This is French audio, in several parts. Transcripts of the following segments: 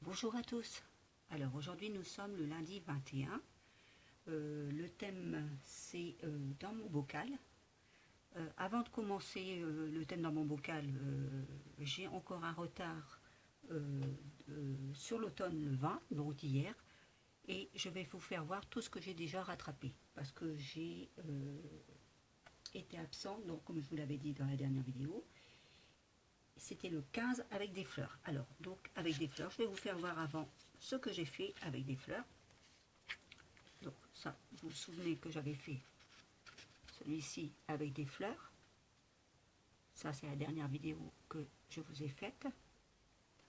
Bonjour à tous. Alors aujourd'hui nous sommes le lundi 21. Le thème c'est dans mon bocal. Avant de commencer le thème dans mon bocal, j'ai encore un retard sur l'automne le 20, donc d'hier, et je vais vous faire voir tout ce que j'ai déjà rattrapé parce que j'ai été absent, donc comme je vous l'avais dit dans la dernière vidéo, c'était le 15 avec des fleurs. Alors, donc avec des fleurs, je vais vous faire voir avant ce que j'ai fait avec des fleurs. Donc ça, vous vous souvenez que j'avais fait celui-ci avec des fleurs. Ça, c'est la dernière vidéo que je vous ai faite,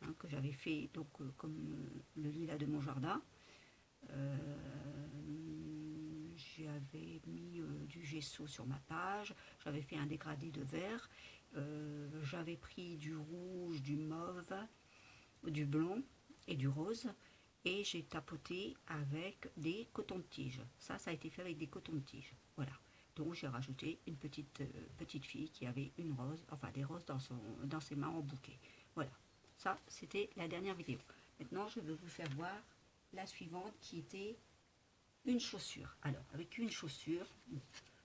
hein, que j'avais fait donc comme le lilas de mon jardin. J'avais mis du gesso sur ma page, j'avais fait un dégradé de vert, j'avais pris du rouge, du mauve, du blanc et du rose, et j'ai tapoté avec des cotons-tiges. Ça a été fait avec des cotons-tiges. Voilà. Donc j'ai rajouté une petite fille qui avait une rose, enfin des roses dans ses mains en bouquet. Voilà. Ça, c'était la dernière vidéo. Maintenant, je vais vous faire voir la suivante qui était une chaussure. Alors, avec une chaussure,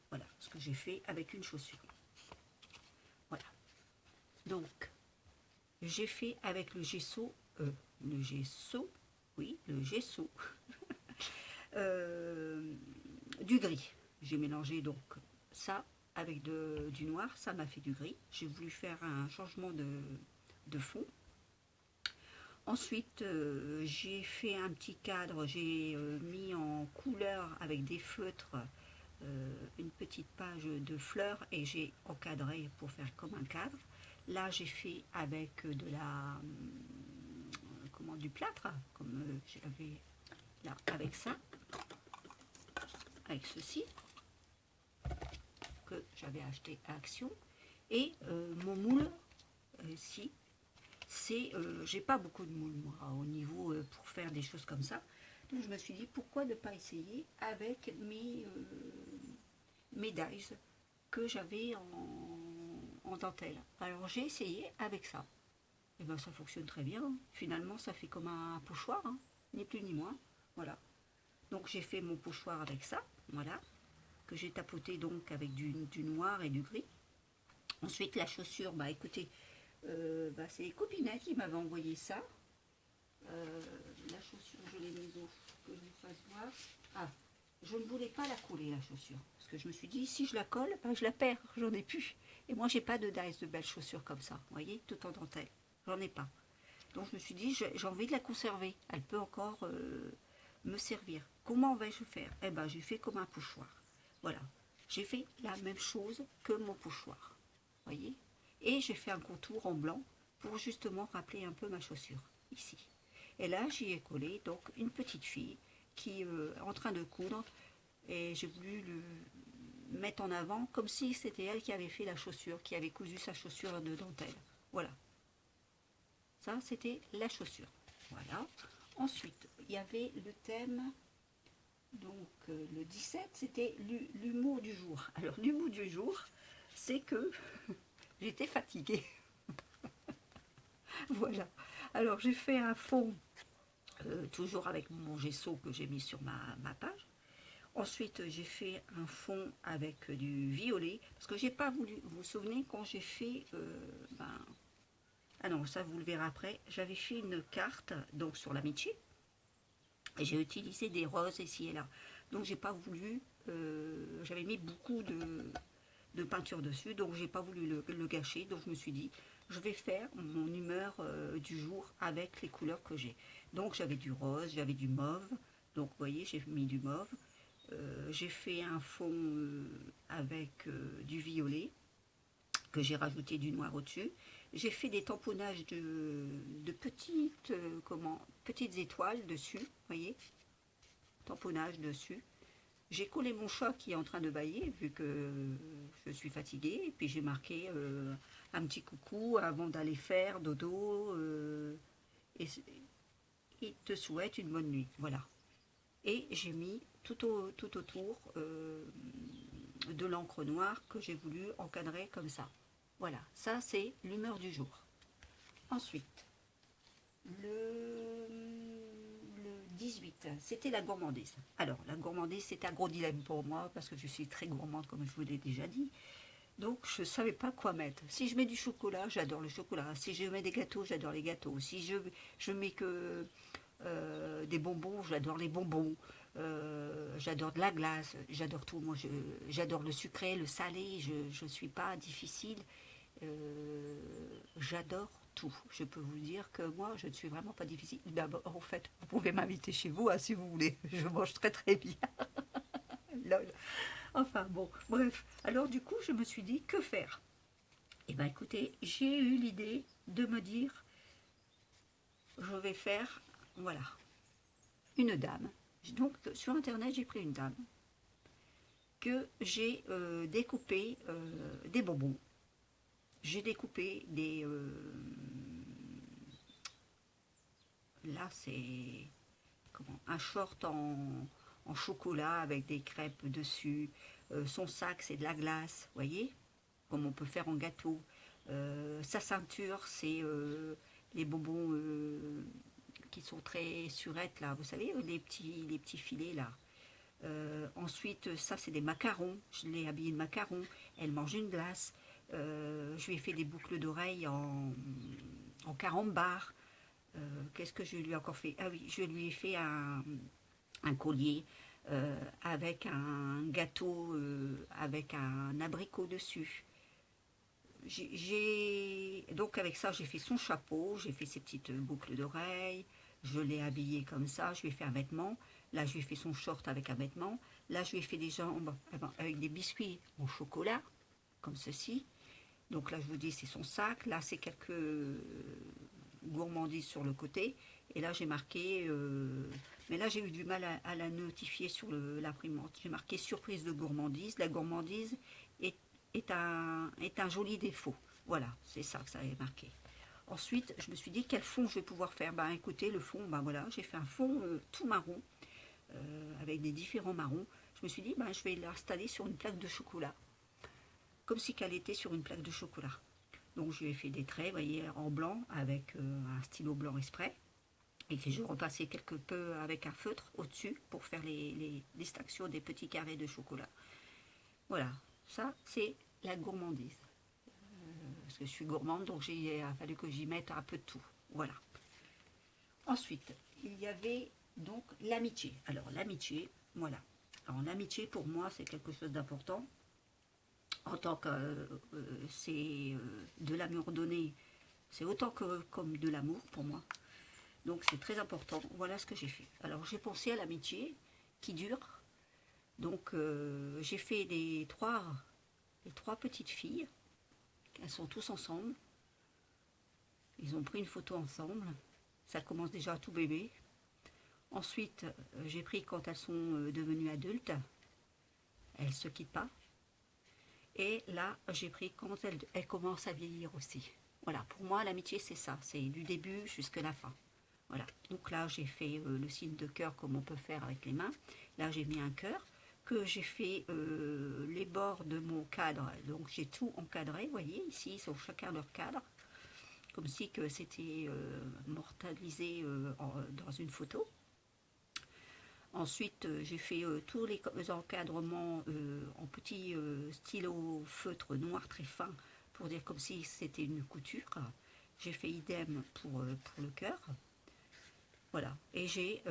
voilà ce que j'ai fait avec une chaussure. Voilà. Donc, j'ai fait avec le gesso, oui, le gesso, du gris. J'ai mélangé donc ça avec du noir, ça m'a fait du gris. J'ai voulu faire un changement de fond. Ensuite, j'ai fait un petit cadre, j'ai mis en couleur avec des feutres une petite page de fleurs et j'ai encadré pour faire comme un cadre. Là, j'ai fait avec du plâtre, comme j'avais là, avec ça, avec ceci, que j'avais acheté à Action. Et mon moule, si, c'est, j'ai pas beaucoup de moule moi, au niveau pour faire des choses comme ça. Donc je me suis dit, pourquoi ne pas essayer avec mes dies que j'avais en dentelle. Alors j'ai essayé avec ça. Et bien ça fonctionne très bien. Finalement ça fait comme un pochoir, hein, ni plus ni moins. Voilà. Donc j'ai fait mon pochoir avec ça, voilà, que j'ai tapoté donc avec du noir et du gris. Ensuite la chaussure, bah écoutez, c'est les copinettes qui m'avaient envoyé ça. La chaussure, je l'ai mise au que je vous fasse voir. Ah, je ne voulais pas la coller la chaussure. Parce que je me suis dit, si je la colle, je la perds, j'en ai plus. Et moi j'ai pas de dice de belles chaussures comme ça, vous voyez, tout en dentelle. J'en ai pas. Donc je me suis dit, j'ai envie de la conserver. Elle peut encore me servir. Comment vais-je faire? Eh ben, j'ai fait comme un pochoir. Voilà. J'ai fait la même chose que mon pochoir. Voyez? Et j'ai fait un contour en blanc pour justement rappeler un peu ma chaussure, ici. Et là, j'y ai collé donc une petite fille qui est en train de coudre. Et j'ai voulu le mettre en avant comme si c'était elle qui avait fait la chaussure, qui avait cousu sa chaussure de dentelle. Voilà. Ça, c'était la chaussure. Voilà. Ensuite, il y avait le thème, donc le 17, c'était l'humour du jour. Alors, l'humour du jour, c'est que j'étais fatiguée. Voilà. Alors, j'ai fait un fond, toujours avec mon gesso que j'ai mis sur ma page. Ensuite, j'ai fait un fond avec du violet, parce que j'ai pas voulu, vous vous souvenez, quand j'ai fait ah non, ça vous le verrez après. J'avais fait une carte donc sur l'amitié et j'ai utilisé des roses ici et là. Donc j'ai pas voulu, j'avais mis beaucoup de peinture dessus, donc j'ai pas voulu le gâcher. Donc je me suis dit, je vais faire mon humeur du jour avec les couleurs que j'ai. Donc j'avais du rose, j'avais du mauve. Donc vous voyez, j'ai mis du mauve. J'ai fait un fond avec du violet que j'ai rajouté du noir au-dessus. J'ai fait des tamponnages de petites étoiles dessus, vous voyez, tamponnage dessus. J'ai collé mon chat qui est en train de bâiller vu que je suis fatiguée. Et puis j'ai marqué un petit coucou avant d'aller faire dodo. Et il te souhaite une bonne nuit. Voilà. Et j'ai mis tout autour de l'encre noire que j'ai voulu encadrer comme ça. Voilà, ça c'est l'humeur du jour. Ensuite, c'était la gourmandise. Alors, la gourmandise, c'est un gros dilemme pour moi, parce que je suis très gourmande, comme je vous l'ai déjà dit. Donc, je ne savais pas quoi mettre. Si je mets du chocolat, j'adore le chocolat. Si je mets des gâteaux, j'adore les gâteaux. Si je mets que des bonbons, j'adore les bonbons. J'adore de la glace, j'adore tout. Moi, j'adore le sucré, le salé. Je ne suis pas difficile. J'adore tout. Je peux vous dire que moi, je ne suis vraiment pas difficile. D'abord, en fait, vous pouvez m'inviter chez vous, hein, si vous voulez. Je mange très très bien. Lol. Enfin bon, bref. Alors du coup, je me suis dit, que faire? Eh bien écoutez, j'ai eu l'idée de me dire, je vais faire, voilà, une dame. Donc sur internet, j'ai pris une dame que j'ai découpé des bonbons. J'ai découpé des... là, c'est comment, un short en chocolat avec des crêpes dessus. Son sac, c'est de la glace, vous voyez, comme on peut faire en gâteau. Sa ceinture, c'est les bonbons qui sont très surettes, là, vous savez, les petits filets, là. Ensuite, ça, c'est des macarons. Je l'ai habillée de macarons. Elle mange une glace. Je lui ai fait des boucles d'oreilles en carambar. Qu'est-ce que je lui ai encore fait? Ah oui, je lui ai fait un collier avec un gâteau avec un abricot dessus. Donc avec ça, j'ai fait son chapeau, j'ai fait ses petites boucles d'oreilles, je l'ai habillé comme ça, je lui ai fait un vêtement. Là, je lui ai fait son short avec un vêtement. Là, je lui ai fait des jambes avec des biscuits au chocolat, comme ceci. Donc là, je vous dis, c'est son sac. Là, c'est quelques gourmandises sur le côté. Et là, j'ai marqué... mais là, j'ai eu du mal à la notifier sur l'imprimante. J'ai marqué surprise de gourmandise. La gourmandise est, est un joli défaut. Voilà, c'est ça que ça avait marqué. Ensuite, je me suis dit, quel fond je vais pouvoir faire? Ben écoutez, le fond, ben voilà, j'ai fait un fond tout marron, avec des différents marrons. Je me suis dit, ben, je vais l'installer sur une plaque de chocolat, comme si qu'elle était sur une plaque de chocolat. Donc je lui ai fait des traits, vous voyez, en blanc, avec un stylo blanc exprès. Et que je repassais quelque peu avec un feutre au-dessus pour faire les distinctions des petits carrés de chocolat. Voilà, ça c'est la gourmandise. Parce que je suis gourmande, donc il a fallu que j'y mette un peu de tout. Voilà. Ensuite, il y avait donc l'amitié. Alors l'amitié, voilà. Alors l'amitié pour moi c'est quelque chose d'important. En tant que c'est de l'amour donné, c'est autant que comme de l'amour pour moi. Donc c'est très important. Voilà ce que j'ai fait. Alors j'ai pensé à l'amitié qui dure. Donc j'ai fait les trois petites filles. Elles sont tous ensemble. Ils ont pris une photo ensemble. Ça commence déjà à tout bébé. Ensuite, j'ai pris quand elles sont devenues adultes. Elles ne se quittent pas. Et là, j'ai pris quand elles commencent à vieillir aussi. Voilà, pour moi, l'amitié, c'est ça. C'est du début jusqu'à la fin. Voilà, donc là j'ai fait le signe de cœur comme on peut faire avec les mains. Là j'ai mis un cœur, que j'ai fait les bords de mon cadre. Donc j'ai tout encadré, vous voyez, ici ils sont chacun leur cadre. Comme si que c'était mortalisé dans une photo. Ensuite j'ai fait tous les encadrements en petits stylos feutre noir très fin pour dire comme si c'était une couture. J'ai fait idem pour le cœur. Voilà, et j'ai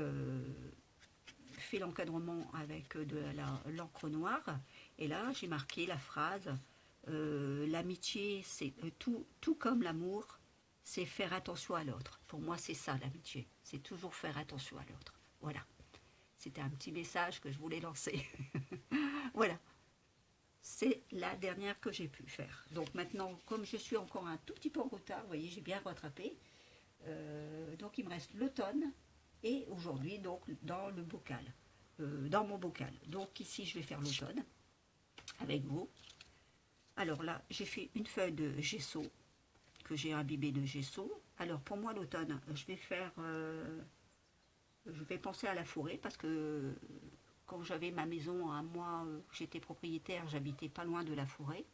fait l'encadrement avec de l'encre noire, et là j'ai marqué la phrase l'amitié, c'est tout comme l'amour, c'est faire attention à l'autre. Pour moi, c'est ça l'amitié, c'est toujours faire attention à l'autre. Voilà, c'était un petit message que je voulais lancer. Voilà, c'est la dernière que j'ai pu faire. Donc maintenant, comme je suis encore un tout petit peu en retard, vous voyez, j'ai bien rattrapé. Donc il me reste l'automne et aujourd'hui donc dans le bocal, dans mon bocal. Donc ici je vais faire l'automne avec vous. Alors là j'ai fait une feuille de gesso que j'ai imbibée de gesso. Alors pour moi l'automne je vais penser à la forêt parce que quand j'avais ma maison à moi, j'étais propriétaire, j'habitais pas loin de la forêt.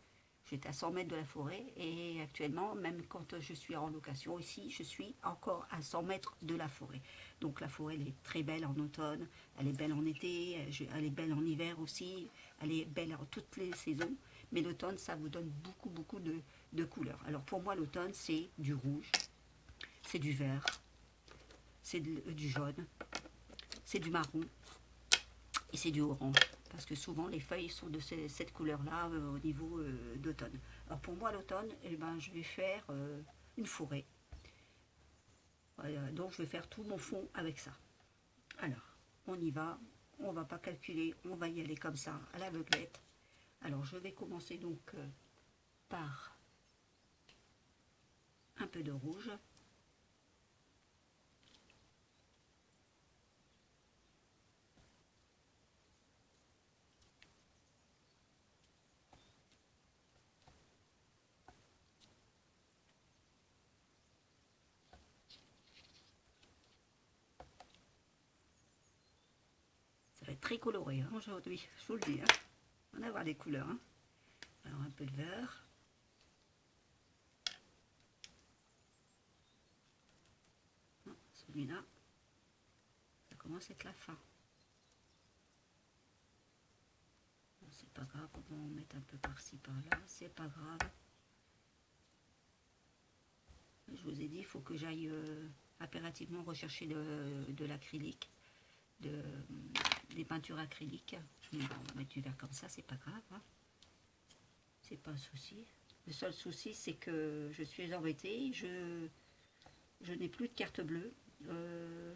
J'étais à 100 mètres de la forêt et actuellement, même quand je suis en location ici, je suis encore à 100 mètres de la forêt. Donc la forêt, elle est très belle en automne, elle est belle en été, elle est belle en hiver aussi, elle est belle en toutes les saisons. Mais l'automne, ça vous donne beaucoup, beaucoup de couleurs. Alors pour moi, l'automne, c'est du rouge, c'est du vert, c'est du jaune, c'est du marron et c'est du orange. Parce que souvent les feuilles sont de cette couleur-là au niveau d'automne. Alors pour moi l'automne, eh ben, je vais faire une forêt. Donc je vais faire tout mon fond avec ça. Alors, on y va, on va pas calculer, on va y aller comme ça, à l'aveuglette. Alors je vais commencer donc par un peu de rouge. Ça va être très coloré hein, aujourd'hui, je vous le dis. Hein. On va avoir des couleurs. Hein. Alors un peu de vert. Celui-là, ça commence à être la fin. Bon, c'est pas grave, on va en mettre un peu par-ci par-là, c'est pas grave. Je vous ai dit, il faut que j'aille impérativement rechercher de l'acrylique, des peintures acryliques. Mais bon, on va mettre du vert comme ça, c'est pas grave. Hein. C'est pas un souci. Le seul souci, c'est que je suis embêtée. Je n'ai plus de carte bleue.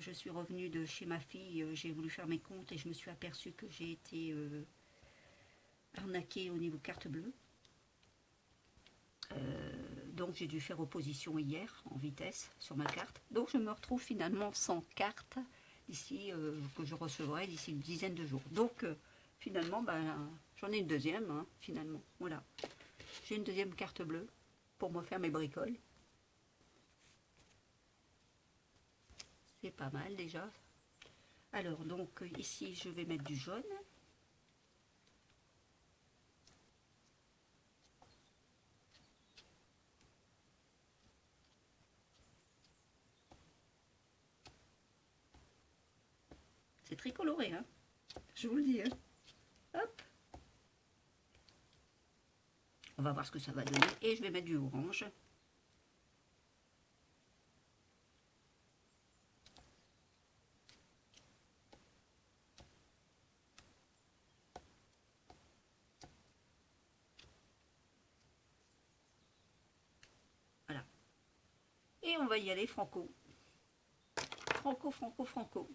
Je suis revenue de chez ma fille. J'ai voulu faire mes comptes et je me suis aperçue que j'ai été arnaquée au niveau carte bleue. Donc j'ai dû faire opposition hier en vitesse sur ma carte. Donc je me retrouve finalement sans carte d'ici que je recevrai d'ici une dizaine de jours. Donc finalement j'en ai une deuxième hein, finalement. Voilà. J'ai une deuxième carte bleue pour me faire mes bricoles. C'est pas mal déjà. Alors donc ici je vais mettre du jaune. C'est très coloré, hein. Je vous le dis. Hein. Hop. On va voir ce que ça va donner. Et je vais mettre du orange. Voilà. Et on va y aller franco. Franco, franco, franco.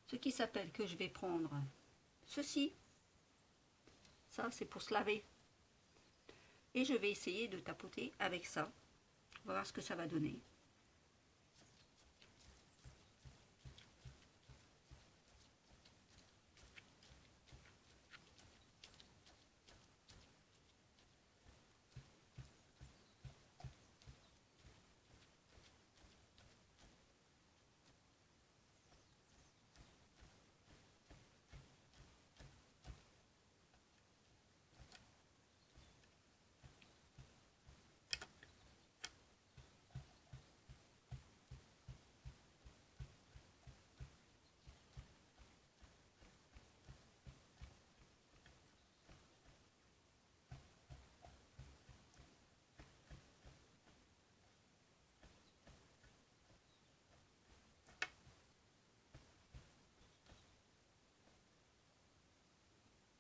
Ce qui s'appelle que je vais prendre ceci. Ça, c'est pour se laver. Et je vais essayer de tapoter avec ça. On va voir ce que ça va donner.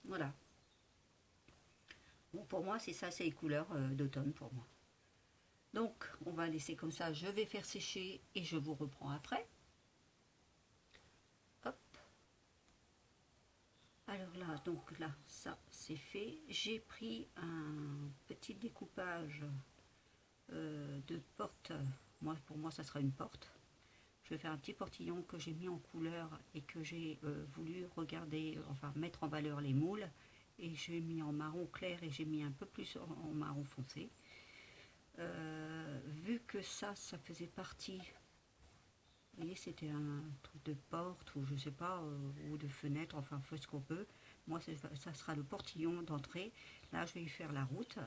Voilà. Bon, pour moi, c'est ça, c'est les couleurs d'automne pour moi. Donc, on va laisser comme ça. Je vais faire sécher et je vous reprends après. Hop. Alors là, donc là, ça, c'est fait. J'ai pris un petit découpage de porte. Moi, pour moi, ça sera une porte. Je vais faire un petit portillon que j'ai mis en couleur et que j'ai voulu regarder, enfin mettre en valeur les moules. Et j'ai mis en marron clair et j'ai mis un peu plus en marron foncé. Vu que ça faisait partie, vous voyez, c'était un truc de porte ou je sais pas, ou de fenêtre, enfin, fait ce qu'on peut. moi ça sera le portillon d'entrée. Là, je vais y faire la route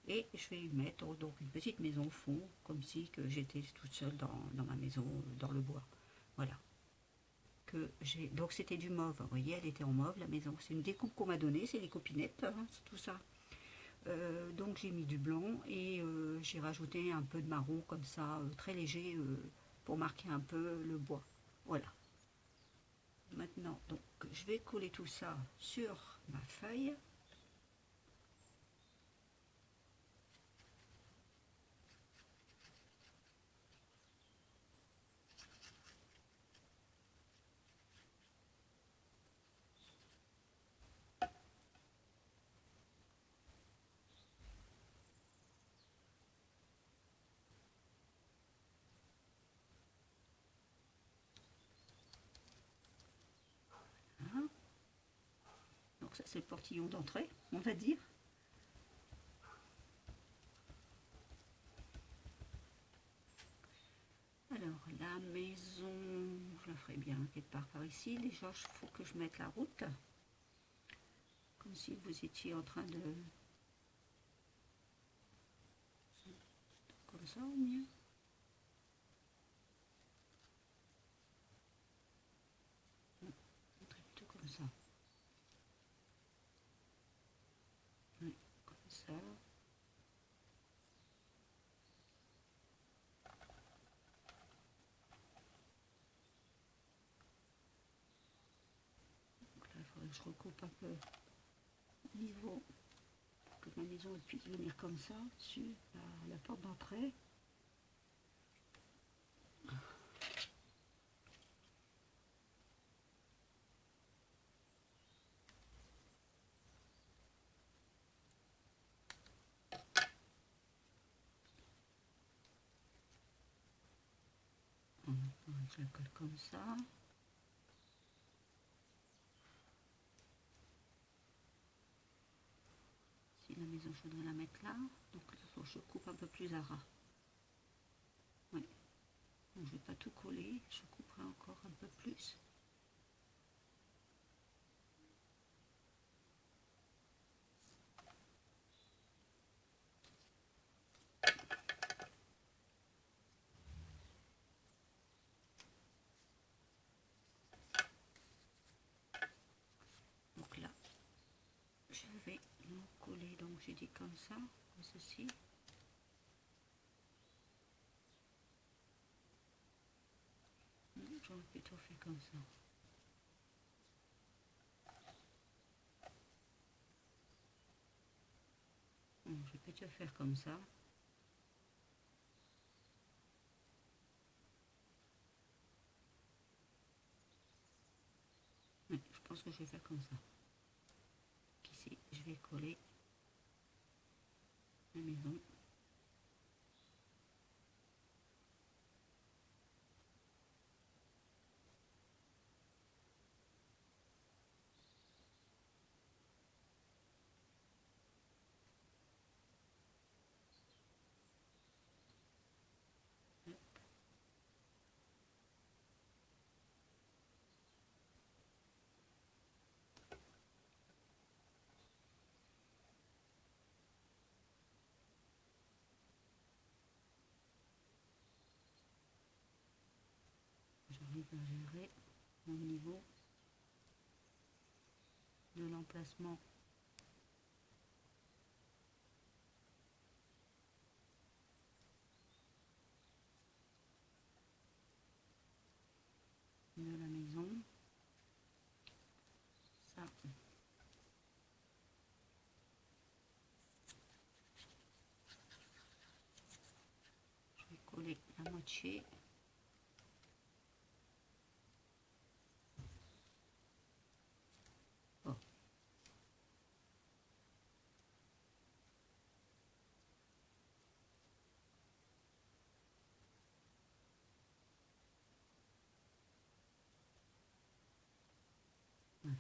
et je vais y mettre donc une petite maison au fond, comme si que j'étais toute seule dans ma maison, dans le bois. Voilà. Donc c'était du mauve, vous voyez, elle était en mauve la maison. C'est une découpe qu'on m'a donnée, c'est les copinettes, hein, c'est tout ça. Donc j'ai mis du blanc et j'ai rajouté un peu de marron comme ça, très léger, pour marquer un peu le bois. Voilà. Maintenant, donc je vais coller tout ça sur ma feuille. Hein. Donc ça c'est le portillon d'entrée, on va dire. Alors la maison, je la ferai bien quelque part par ici. Déjà il faut que je mette la route. Comme si vous étiez en train de... Comme ça au mieux. Plutôt comme ça. Oui, comme ça. Donc là, il faudrait que je recoupe un peu au niveau pour que ma maison puisse venir comme ça, sur la porte d'entrée. Je la colle comme ça. Si la maison, je voudrais la mettre là. Donc là, il faut que je coupe un peu plus à ras. Oui. Donc, je ne vais pas tout coller. Je couperai encore un peu plus. Donc là, je vais coller. Donc j'ai dit comme ça, comme ceci. J'aurais plutôt fait comme ça. Bon, je vais plutôt faire comme ça. Oui, je pense que je vais faire comme ça. Ici, je vais coller la maison. J'arrive à gérer au niveau de l'emplacement de la maison. Ça, je vais coller la moitié. Oh. Voilà.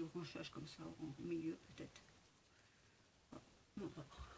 petit branchage comme ça au milieu peut-être. On va voir.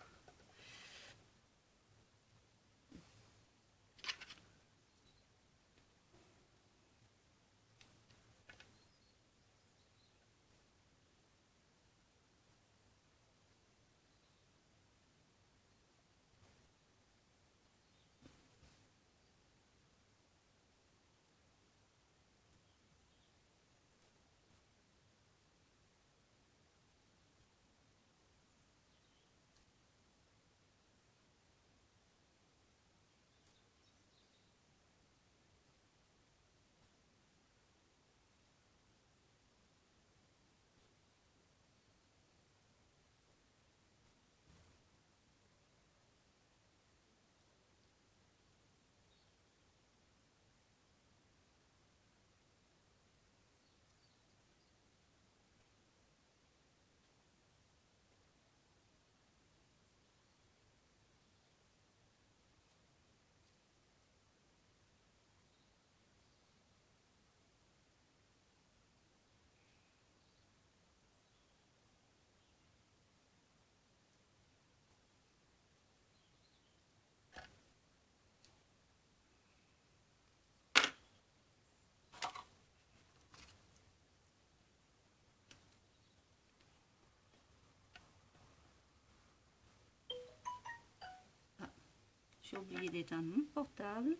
J'ai oublié d'éteindre mon portable.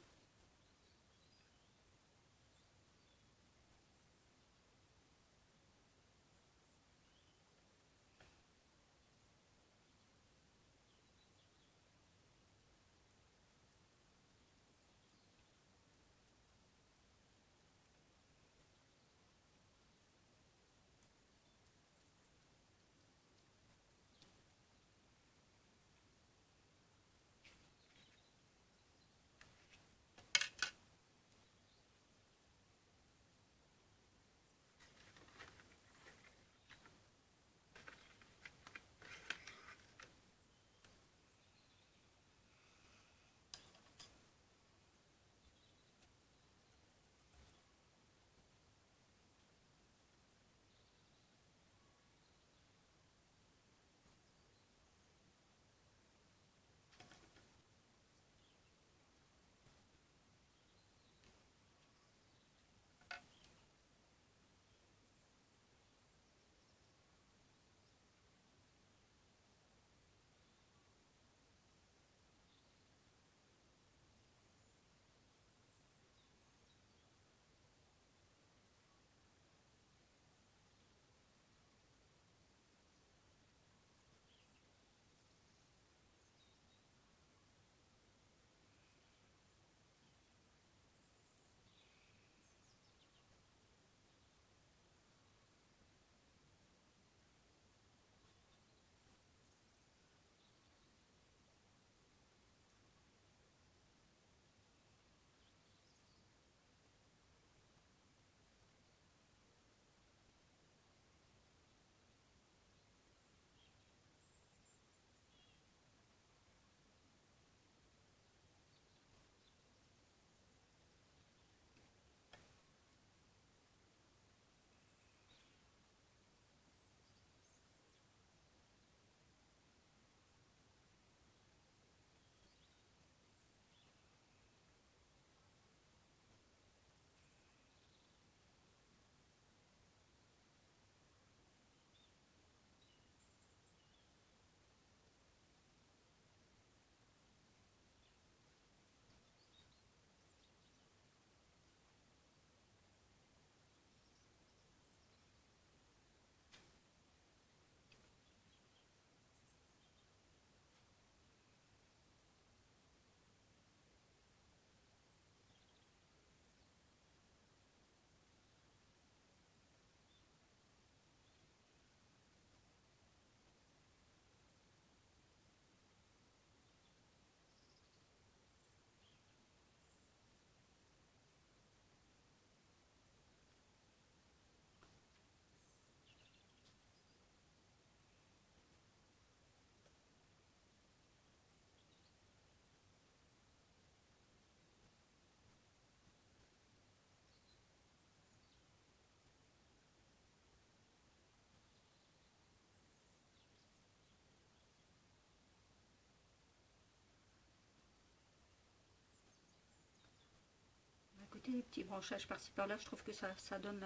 rajouter des petits branchages par-ci par-là. Je trouve que ça donne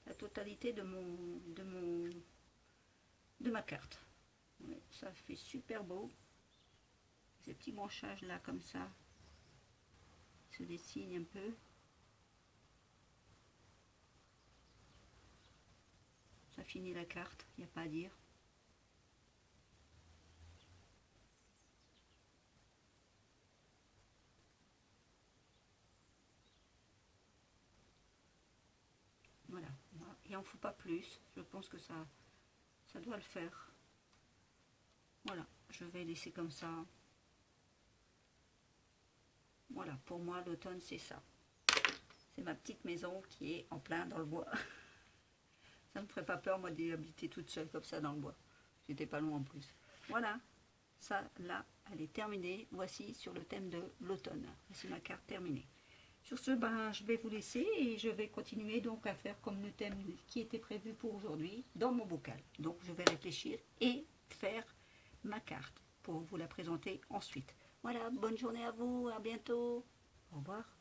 la totalité de ma carte. Ouais, ça fait super beau. Ces petits branchages là comme ça se dessinent un peu. Ça finit la carte, il n'y a pas à dire. Voilà, il n'en faut pas plus. Je pense que ça doit le faire. Voilà, je vais laisser comme ça. Voilà, pour moi, l'automne, c'est ça. C'est ma petite maison qui est en plein dans le bois. Ça ne me ferait pas peur, moi, d'y habiter toute seule comme ça dans le bois. J'étais pas loin en plus. Voilà, ça, là, elle est terminée. Voici sur le thème de l'automne. Voici ma carte terminée. Sur ce, ben, je vais vous laisser et je vais continuer donc à faire comme le thème qui était prévu pour aujourd'hui dans mon bocal. Donc, je vais réfléchir et faire ma carte pour vous la présenter ensuite. Voilà, bonne journée à vous, à bientôt. Au revoir.